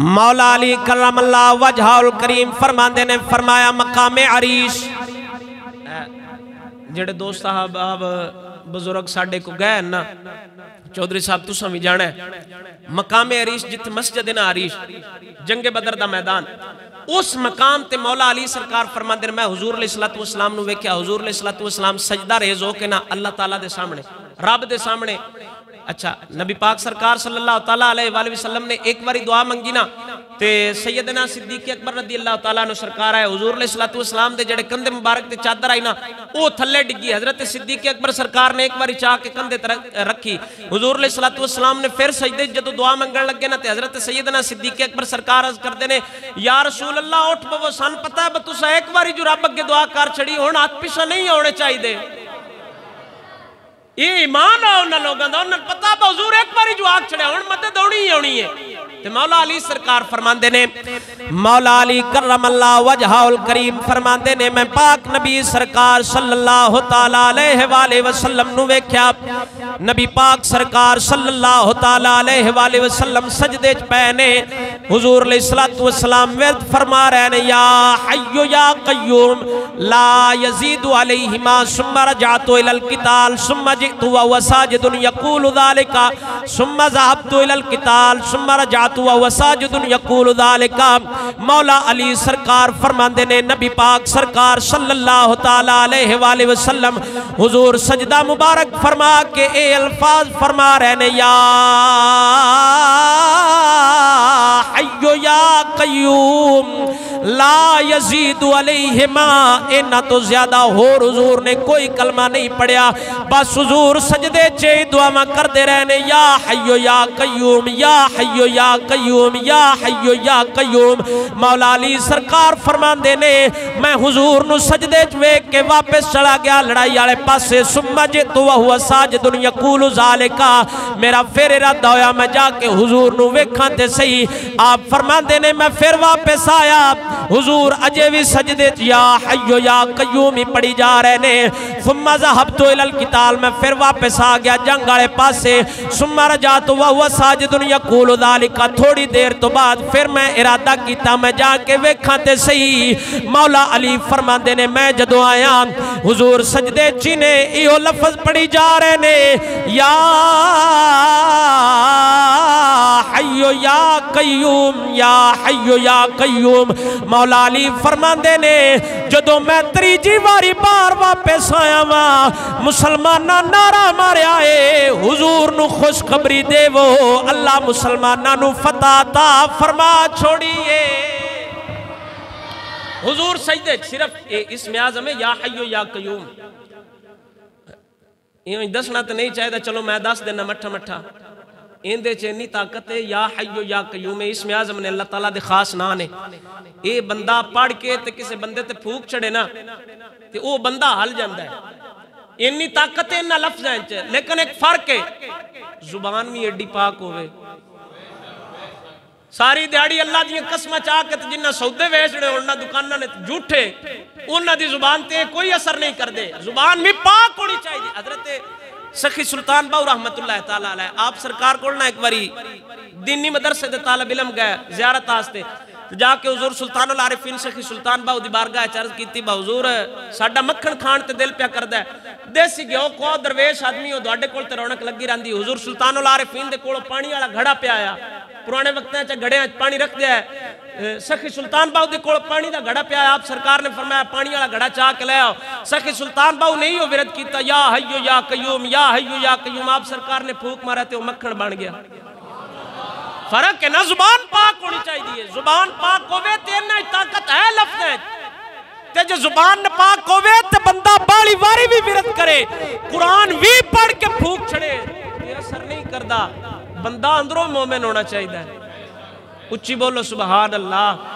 مولا علی کرم اللہ وجہہ الکریم فرماندے نے فرمایا مقام عریش جڑے دوست صاحب بزرگ ساڑھے کو گئے نا چودھری صاحب تو سمجھ جانا ہے مقام عریش جت مسجد نا عریش جنگ بدر دا میدان اس مقام تے مولا علی سرکار فرماندے نے میں حضور علیہ السلام نو ویکھیا حضور علیہ السلام سجدہ ریز ہو کے نا اللہ تعالیٰ دے سامنے رب دے سامنے اچھا نبی پاک سرکار صلی اللہ تعالیٰ علیہ وآلہ وسلم نے ایک باری دعا منگی نا تے سیدنا صدیق اکبر رضی اللہ تعالیٰ نے سرکار آئے حضور علیہ السلام دے جڑے کندے مبارک تے چادر آئی نا او تھلے ڈگی حضرت صدیق اکبر سرکار نے ایک باری چاہ کے کندے رکھی حضور علیہ السلام نے پھر سجدے جدو دعا منگن لگے نا تے حضرت سیدنا صدیق اکبر سرکار عرض کر دینے یا رسول اللہ اٹھ بابا سان پتہ ہے بتوسا ایک باری جو رب اگے دعا کر چھڑی ہونا ہاتھ پیچھے نہیں ہونے چاہیے دے یہ ایمان ہے انہاں لوگاں دا انہاں پتہ با حضور ایک باری جو آگ چھڑے ہون مدد ہونی ہے تے مولا علی سرکار فرماندے نے مولا علی کرم اللہ وجہہ الکریم فرماندے نے میں پاک نبی سرکار صلی اللہ تعالیٰ علیہ وآلہ وسلم نو ویکھیا نبی پاک سرکار صلی اللہ تعالیٰ علیہ وآلہ وسلم سجدے پہنے حضور علیہ السلام ورد فرما رہے ہیں یا حی یا قیوم لا یزید علیہما ثم رجعت الى القتال ثم جئت وهو ساجد یقول ذلك ثم ذهبت الى القتال ثم رجعت وهو ساجد یقول ذلك مولا علی سرکار فرماندے نے نبی پاک سرکار صلی اللہ تعالیٰ علیہ وآلہ وسلم حضور سجدہ مبارک فرما کے اے الفاظ فرما رہے ہیں یا حی یا قیوم لا یزید علیہما اینا تو زیادہ ہور حضور نے کوئی کلمہ نہیں پڑھیا بس حضور سجدے چے دعا میں کر دے رہنے یا حی یا قیوم یا حی یا قیوم یا حی یا قیوم مولا علی سرکار فرمان دینے میں حضور نو سجدے چوے کے واپس چلا گیا لڑائی آلے پاسے سمجھت وہو ساجد یقول ذالکا میرا پھر ارادہ ہویا میں جا کے حضور نو ویکھانتے صحیح آپ فرمان دینے میں پھر واپس آیا حضور اجے بھی سجدے یا حی یا قیوم ہی پڑی جا رہے نے ثم ذهبت الى القتال میں پھر واپس آ گیا جنگ والے پاسے ثم رجعت وهو ساجد یقول ذلك تھوڑی دیر تو بعد پھر میں ارادہ کیتا میں جا کے ویکھاں تے صحیح مولا علی فرماندے نے میں جدوں آیا حضور سجدے چینے ایو لفظ پڑی جا رہے نے یا حی یا قیوم یا حی یا قیوم مولا علی فرماندے نے جدو میں تریجی واری بار واپس آیا ماں مسلمانہ نعرہ مارے آئے حضور نو خوشخبری دے وہ اللہ مسلمانہ نو فتح تا فرما چھوڑیے حضور سجدے صرف اسم اعظم ہے یا حی یا قیوم یہ دسنا تو نہیں چاہیے چلو میں دس دینا مٹھا مٹھا این دے چینی طاقت ہے یا حی یا قیوم اسم اعظم نے اللہ تعالیٰ دے خاص نام ہے اے بندہ پڑھ کے تے کسے بندے تے پھوک چڑھے نا تے او بندہ حل جاندہ ہے انی طاقت ہے انہا لفظ ہیں لیکن ایک فرق ہے زبان بھی ایڈی پاک ہوئے ساری دیاڑی اللہ دیئے قسمہ چاہ کے جنہ سودے ویچڑے انہا دکانہ نے جھوٹے انہا دی زبان تے کوئی اثر نہیں کر دے زبان بھی پاک ہونی چاہیے حضرت سخی سلطان باو رحمت اللہ تعالیٰ علیہ آپ سرکار کولنا ایک باری دینی مدرسے دے طالب علم گئے زیارت آستے جا کے حضور سلطان العارفین سخی سلطان باو دی بارگاہ چرز کیتی با حضور ساڑھا مکھن کھان تے دل پیا کر دے دیسی گئے کو درویش آدمی ہو دوڑے کول تے رونک لگی راندی حضور سلطان العارفین دے کولو پانی والا گھڑا پیا آیا پرانے وقت ہیں چاہ گھڑے ہیں پانی رکھ دیا ہے سخی سلطان باو دے کولو پانی دا گھڑا پیا آیا آپ سرکار نے فرمایا پانی والا گھڑا چاہ کے لے آؤ سخی سلطان باو نہیں ہو ورد کیتا یا حیو یا قیوم یا حیو یا قیوم آپ سرکار نے پھوک مارا تے وہ مکھن بن گیا فرق ہے نا زبان پاک ہونی چاہیے زبان پاک ہوئے تیرنا طاقت ہے لفظ ہے تے جو زبان پاک ہوئے تے بندہ بالی واری بھی ورد کرے قرآن بھی پڑھ کے پھوک چھڑے یہ اثر نہیں کردہ بندہ اندروں مومن ہونا چاہیے اچھی بولو سبحان اللہ